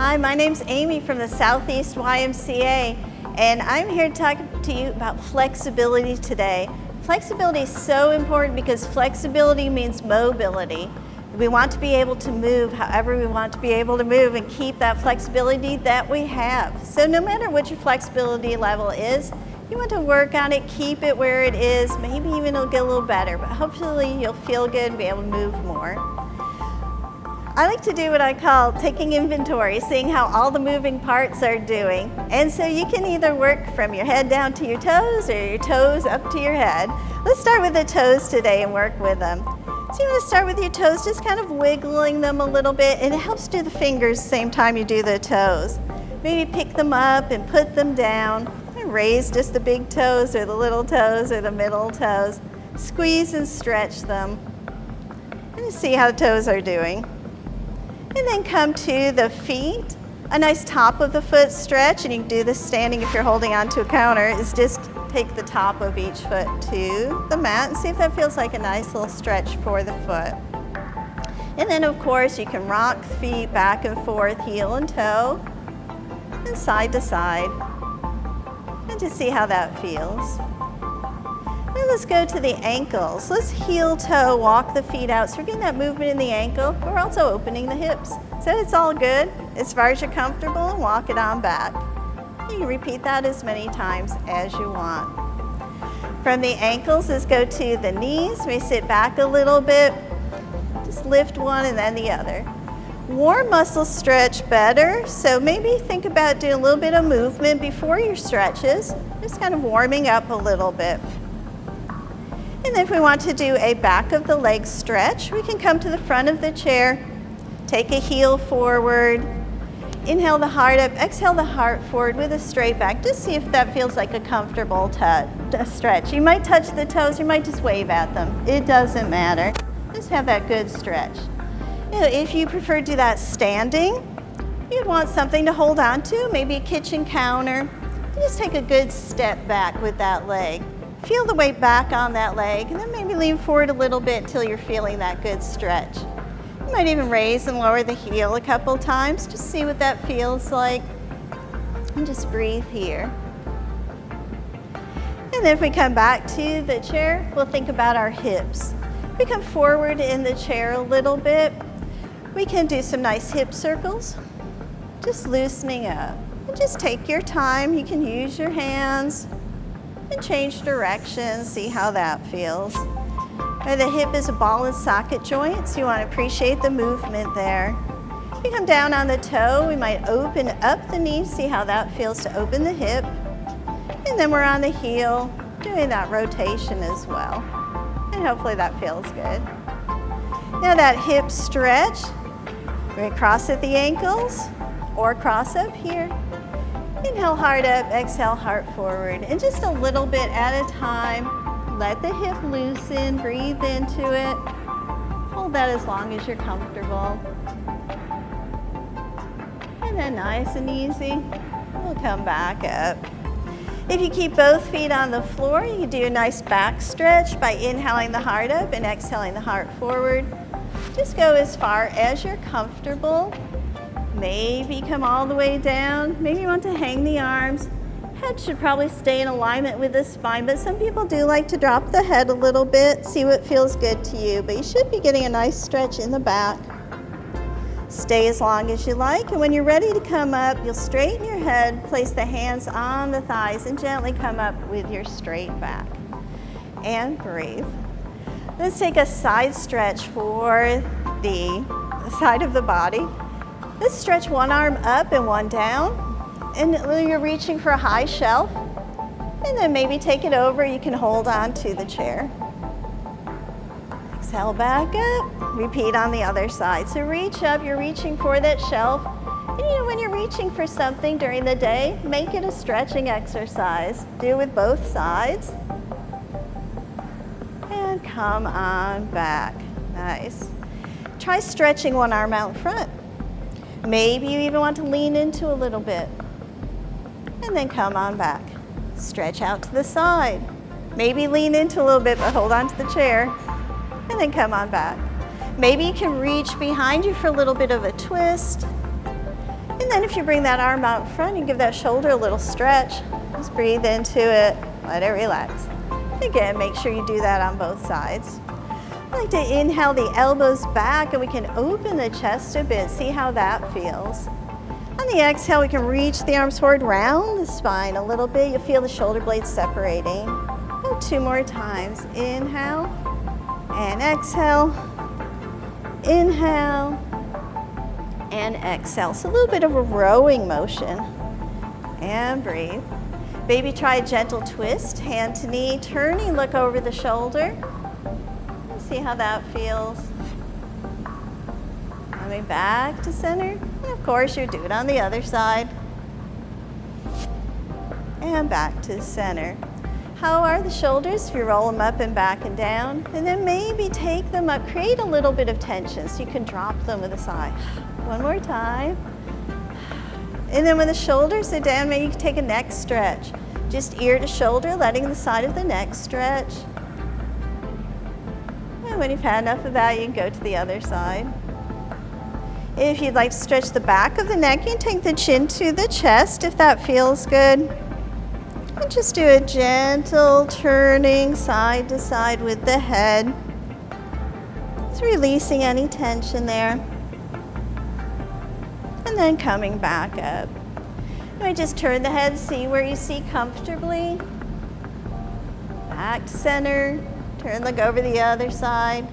Hi, my name's Amy from the Southeast YMCA, and I'm here to talk to you about flexibility today. Flexibility is so important because flexibility means mobility. We want to be able to move however we want to be able to move and keep that flexibility that we have. So no matter what your flexibility level is, you want to work on it, keep it where it is, maybe even it'll get a little better, but hopefully you'll feel good and be able to move more. I like to do what I call taking inventory, seeing how all the moving parts are doing. And so you can either work from your head down to your toes or your toes up to your head. Let's start with the toes today and work with them. So you want to start with your toes, just kind of wiggling them a little bit, and it helps do the fingers the same time you do the toes. Maybe pick them up and put them down, and raise just the big toes or the little toes or the middle toes. Squeeze and stretch them, and see how the toes are doing. And then come to the feet. A nice top of the foot stretch, and you can do this standing if you're holding onto a counter, is just take the top of each foot to the mat and see if that feels like a nice little stretch for the foot. And then of course you can rock the feet back and forth, heel and toe, and side to side, and just see how that feels. Now let's go to the ankles. Let's heel toe, walk the feet out. So we're getting that movement in the ankle, but we're also opening the hips. So it's all good as far as you're comfortable, and walk it on back. You can repeat that as many times as you want. From the ankles, let's go to the knees. We sit back a little bit. Just lift one and then the other. Warm muscles stretch better, so maybe think about doing a little bit of movement before your stretches, just kind of warming up a little bit. And then if we want to do a back of the leg stretch, we can come to the front of the chair, take a heel forward, inhale the heart up, exhale the heart forward with a straight back. Just see if that feels like a comfortable stretch. You might touch the toes, you might just wave at them. It doesn't matter. Just have that good stretch. You know, if you prefer to do that standing, you'd want something to hold on to, maybe a kitchen counter. Just take a good step back with that leg. Feel the weight back on that leg, and then maybe lean forward a little bit until you're feeling that good stretch. You might even raise and lower the heel a couple times. Just see what that feels like. And just breathe here. And then if we come back to the chair, we'll think about our hips. We come forward in the chair a little bit. We can do some nice hip circles, just loosening up. And just take your time. You can use your hands and change direction, see how that feels. The hip is a ball and socket joint, so you want to appreciate the movement there. You come down on the toe, we might open up the knee, see how that feels to open the hip. And then we're on the heel, doing that rotation as well. And hopefully that feels good. Now that hip stretch, we're going to cross at the ankles or cross up here. Inhale, heart up, exhale, heart forward. And just a little bit at a time, let the hip loosen, breathe into it. Hold that as long as you're comfortable. And then nice and easy, we'll come back up. If you keep both feet on the floor, you can do a nice back stretch by inhaling the heart up and exhaling the heart forward. Just go as far as you're comfortable. Maybe come all the way down. Maybe you want to hang the arms. Head should probably stay in alignment with the spine, but some people do like to drop the head a little bit, see what feels good to you. But you should be getting a nice stretch in the back. Stay as long as you like, and when you're ready to come up, you'll straighten your head, place the hands on the thighs, and gently come up with your straight back. And breathe. Let's take a side stretch for the side of the body. Let's stretch one arm up and one down, and you're reaching for a high shelf, and then maybe take it over. You can hold on to the chair. Exhale back up, repeat on the other side. So reach up, you're reaching for that shelf, and you know when you're reaching for something during the day, make it a stretching exercise. Do it with both sides, and come on back. Nice. Try stretching one arm out in front. Maybe you even want to lean into a little bit. And then come on back. Stretch out to the side. Maybe lean into a little bit, but hold on to the chair. And then come on back. Maybe you can reach behind you for a little bit of a twist. And And then if you bring that arm out in front and give that shoulder a little stretch, just breathe into it, let it relax. Again, make sure you do that on both sides. I like to inhale the elbows back, and we can open the chest a bit, see how that feels. On the exhale, we can reach the arms forward, round the spine a little bit. You'll feel the shoulder blades separating. And 2 more times. Inhale and exhale. Inhale and exhale. So a little bit of a rowing motion. And breathe. Maybe try a gentle twist, hand to knee, turning, look over the shoulder. See how that feels. Coming back to center. And of course, you do it on the other side. And back to center. How are the shoulders? If you roll them up and back and down, and then maybe take them up, create a little bit of tension so you can drop them with a sigh. One more time. And then when the shoulders are down, maybe you can take a neck stretch. Just ear to shoulder, letting the side of the neck stretch. And when you've had enough of that, you can go to the other side. If you'd like to stretch the back of the neck, you can take the chin to the chest if that feels good. And just do a gentle turning side to side with the head. Just releasing any tension there. And then coming back up. You might just turn the head, see where you see comfortably. Back to center. Turn, look over the other side.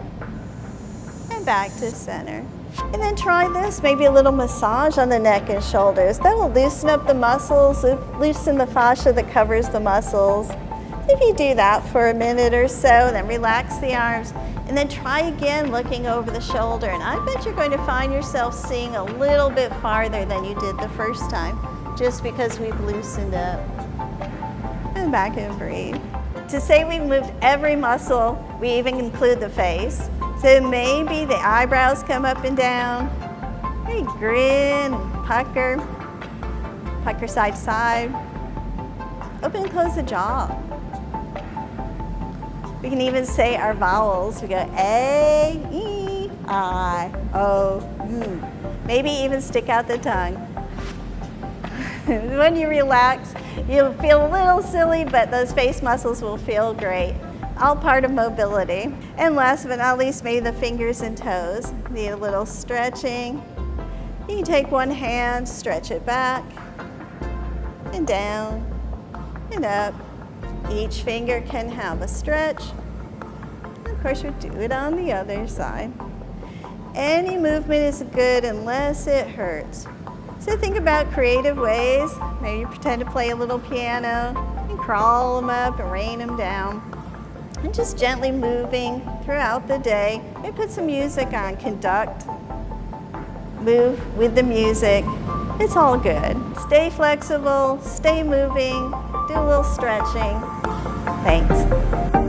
And back to center. And then try this, maybe a little massage on the neck and shoulders. That will loosen up the muscles, loosen the fascia that covers the muscles. If you do that for a minute or so, then relax the arms. And then try again looking over the shoulder. And I bet you're going to find yourself seeing a little bit farther than you did the first time, just because we've loosened up. And back and breathe. To say we've moved every muscle, we even include the face. So maybe the eyebrows come up and down. Maybe grin, pucker side to side. Open and close the jaw. We can even say our vowels. We go A, E, I, O, U. Maybe even stick out the tongue. When you relax, you'll feel a little silly, but those face muscles will feel great. All part of mobility. And last but not least, maybe the fingers and toes. Need a little stretching. You can take one hand, stretch it back, and down, and up. Each finger can have a stretch. And of course, you do it on the other side. Any movement is good unless it hurts. So think about creative ways. Maybe you pretend to play a little piano, and crawl them up and rain them down. And just gently moving throughout the day. Maybe put some music on, conduct, move with the music. It's all good. Stay flexible, stay moving, do a little stretching. Thanks.